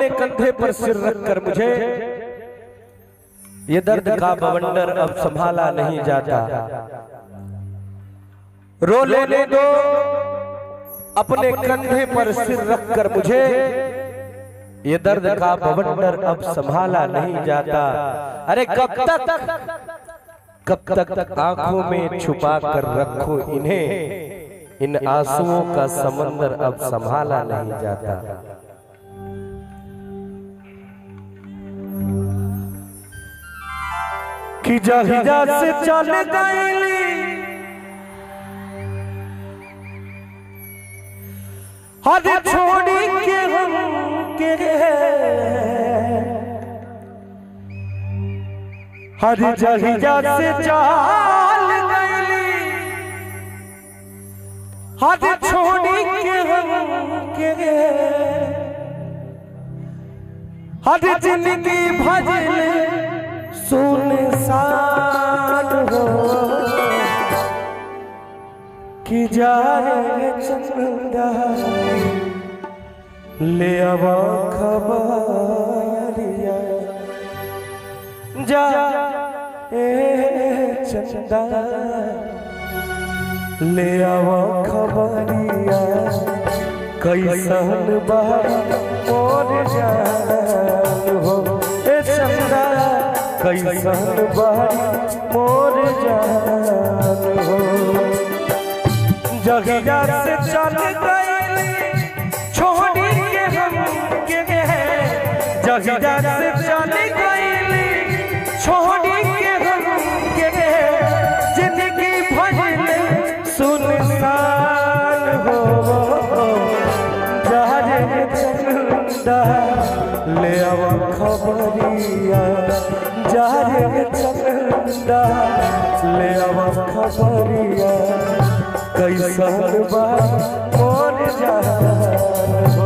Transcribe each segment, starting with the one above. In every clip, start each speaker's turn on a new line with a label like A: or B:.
A: अपने कंधे पर सिर रखकर मुझे ये दर्द का बवंडर अब संभाला नहीं जाता। रो लेने दो अपने कंधे पर सिर रखकर मुझे, ये दर्द का बवंडर अब संभाला नहीं जाता। अरे कब तक आंखों में छुपा कर रखो इन्हें, इन आंसुओं का समंदर अब संभाला नहीं जाता। कि जहिया से चल गईली हद छोड़ी के हम के हर जहिया से चल गईली हद छोड़ी के हम के हद जिंदगी भजल सुनसान हो कि जाए चंदा ले आवा खबरिया, जा चंदा ले आवा खबरिया, कैसन बारी मोर जान हो चंदा, कैसन बारी मोर जान हो। जहिया से चल गईली छोड़ी के हम के, जहिया से चल गईली छोड़ी के हम के, जिंदगी भजल सुनसान हो। जाए चंदा ले आवा खबरिया, जाए चंदा ले आवा खबरिया, कैसन बारी मोर जान हो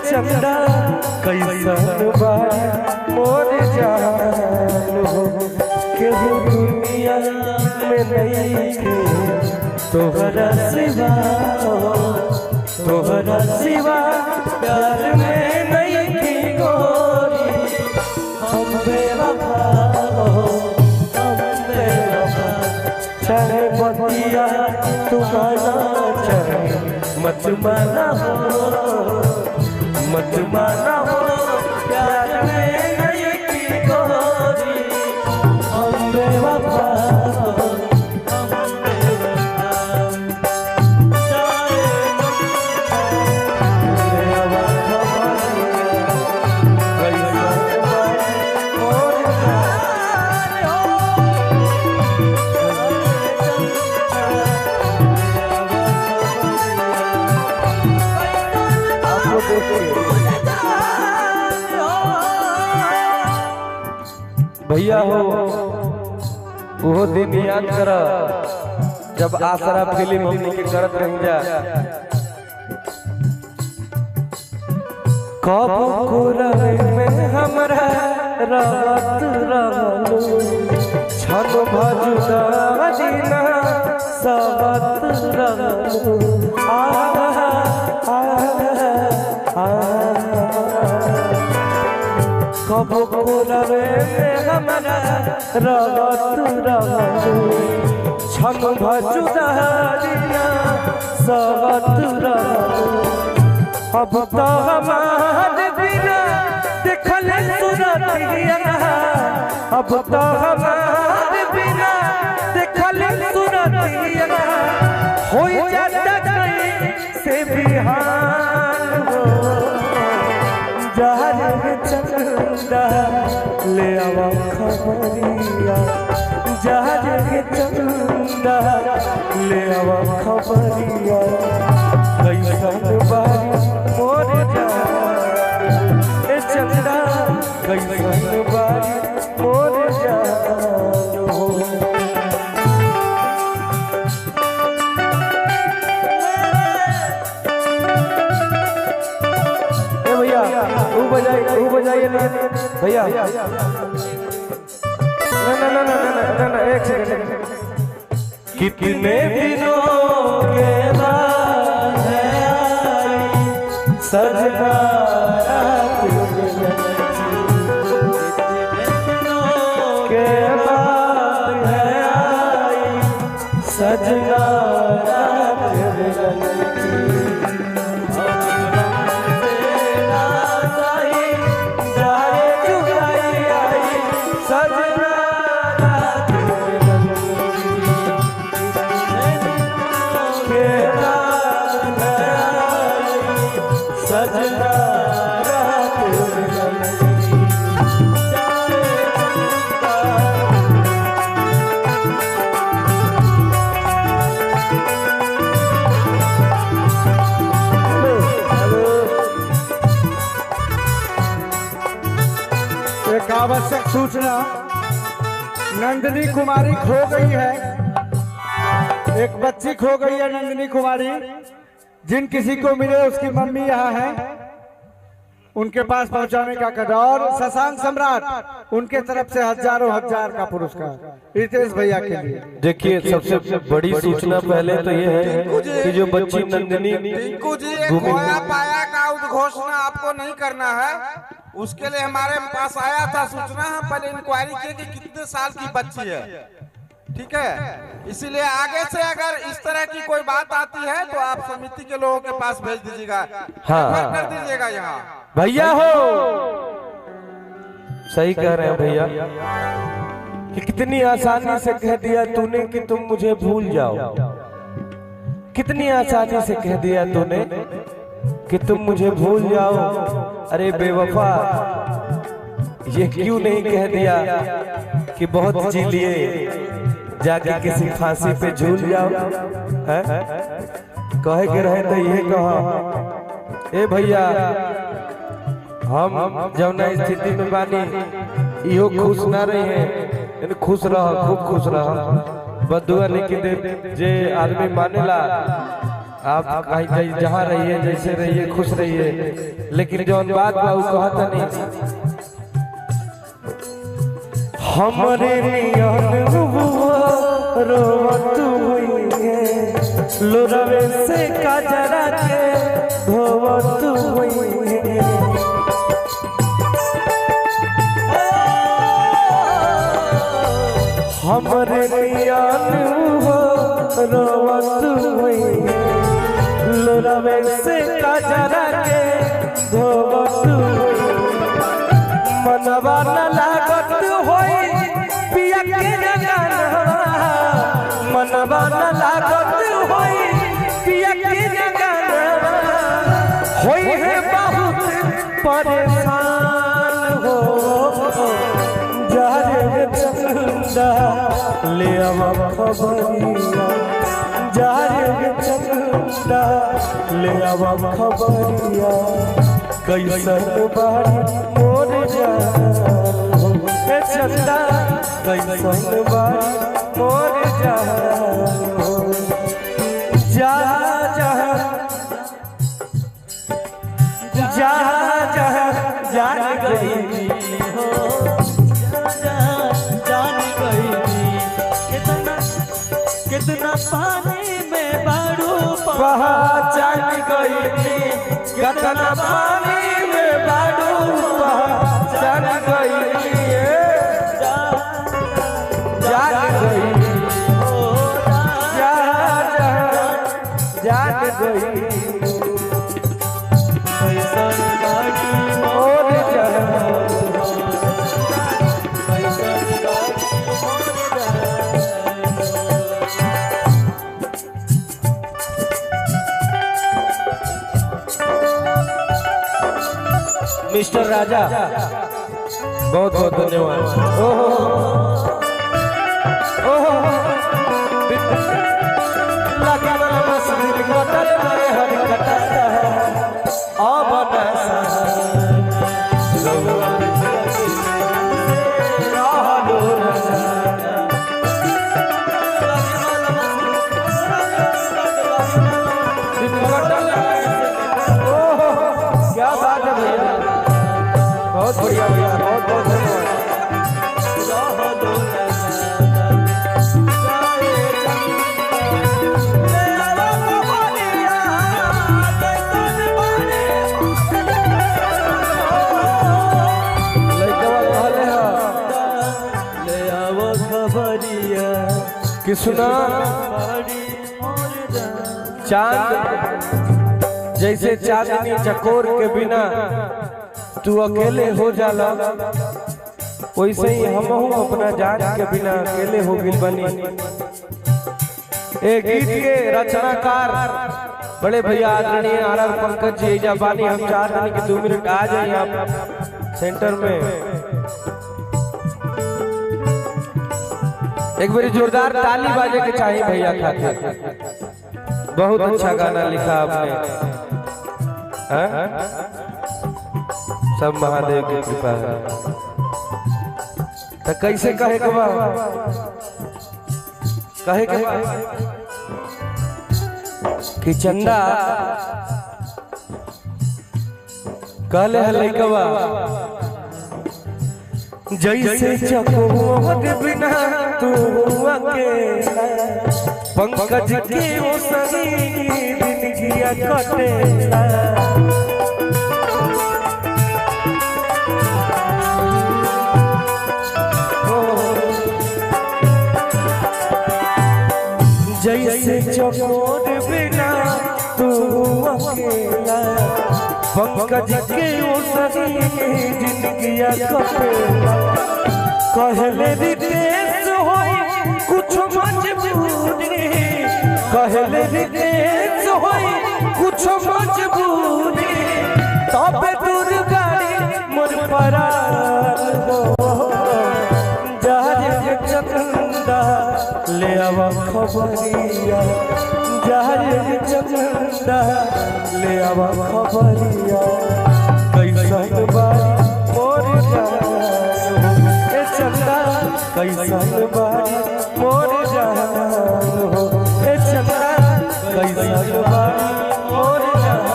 A: चंदा, कैसन बारी मोर जान हो। केहू दुनिया में नहीं के तोहरा सिवा हो, तोहरा सिवा प्यार में नहीं की गोरी, हम बेवफा हो हम बेवफा। चाहे बतिया तुम्हारा चाहे मत माना हो, मत माना हो, प्यार में नहीं की गोरी, हम बेवफा हो हम बेवफा। भैया हो वो दिन याद कर जब आसरा फिल्म हमनी के करत रही जा, कब कोरवे में हमरा रात रहलू, छन भजुदा दीना सबत रहलू, कब कोरवे में हमरा रात रहलू, छन भजुदा दीना सबत रहलू। अब तो हमार बिना देखल सूरतिया, अब तो हमार बिना देखल सूरतिया, हो जाता कहीं से बिहान हो। जाए चंदा ले आवा खबरिया, जाए चंदा ले आवा खबरिया, कैसन बारी मोर जान चंदा, कैसन बारी मोर जान हो। भैया वो बजाइए ना भैया, ना एक सेकंड। कितने दिनों के बाद सजना रात
B: एक आवश्यक सूचना, नंदिनी कुमारी खो गई है। एक बच्ची खो गई है नंदिनी कुमारी। जिन किसी को मिले उसकी मम्मी यहाँ है, उनके पास पहुंचाने का कदर। और शशांक सम्राट उनके तरफ से हजारों हजार का पुरस्कार रितेश भैया के लिए।
A: देखिए सबसे बड़ी सूचना पहले तो ये है कि जो बच्ची नंदिनी
C: टिंकू जी एक खोया पाया का उद्घोषणा आपको नहीं करना है, उसके लिए हमारे पास आया था सूचना। हम पहले इंक्वायरी किए कि कितने साल की बच्ची है, ठीक है। इसीलिए आगे से अगर इस तरह की कोई बात आती है तो आप समिति के लोगों के पास भेज दीजिएगा। हाँ कर दीजिएगा यहाँ
A: भैया हो। सही कह रहे हैं भैया कि कितनी आसानी से कह दिया तूने कि तुम मुझे भूल जाओ। कितनी आसानी से कह दिया तूने कि तुम मुझे भूल जाओ। अरे बेवफा, ये क्यों नहीं कह दिया कि बहुत जी लिए जाके किसी फांसी पे झूल जाओ। है कहे के रहे तो ये कहा। ए भैया, हम जौना स्थिति में बानी इहो खुश ना रहे हैं। खुश रह, खूब खुश रह। बदुआ लेके दे जे आदमी मानेला। आप कहीं जहाँ रहिए, जैसे रहिए, खुश रहिए। लेकिन जौन बात बाबू कहता नहीं, हमरे रोवत हुई है, लोरवे से कजरा के धोवत हुई है। हमरे रोवत हुई है, लोरवे से कजरा के धोवत हुई। मनवा न लागत होई पिया के जगनवा, मनवा न लागत होई पिया के जगनवा। होई है बहुत परेशान हो, जारे चंदा ले आवा खबरिया, जारे चंदा ले आवा खबरिया। कैसन बाड़ी मोर जान हो चंदा, कैसन बाड़ी मोर जान हो। जा जान गई हो, जान गई। कितना पानी में बारू पहचान गई, कितना पानी में बारू पहचान गई। जान गई हो, जान गई। मिस्टर राजा बहुत बहुत धन्यवाद। ओहो ओहो लगा वाला मस्जिद कटल में हर कटाता है अब क्या बात है भैया, बहुत बढ़िया भैया, बहुत बहुत धन्यवाद। कि सुना चांद जैसे चांदनी चकोर के बिना तू अकेले हो जाला, वैसे ही हम अपना जान के बिना अकेले हो गिल बनी। एक गीत के रचनाकार बड़े भैया आदरणीय आर पंकज जी जाबानी, हम चाहते हैं कि 2 मिनट आ जाइए आप सेंटर में। एक बार जोरदार ताली बाजे के चाहिए भैया खातिर। बहुत अच्छा गाना लिखा आपने, सब महादेव की कृपा है। तो कैसे कहे के बा कहे के बा कि चंदा कहले है लइकवा जैसे चकोर बिना तू अकेला पंकज के ओ सही दिन किया कटेला जैसे चकोर बिना तू अकेला पंकज के ओ सही जिंदगिया कटेला कहले रितेश होई कुछ मजबूरी कहले रितेश होई कुछ मजबूरी तब दूर गाड़ी मोर परार हो जहाज चंदा ले आवा खबरिया जहाज चंदा ले आवा खबरिया कैसन बारी मोर जान ए चंदा कैसन बारी मोर जान हो ए चंदा कैसन बारी मोर जान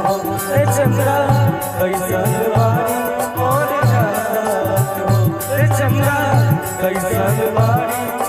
A: हो ए चंदा कैसन बारी मोर जान हो ए चंदा कैसन बारी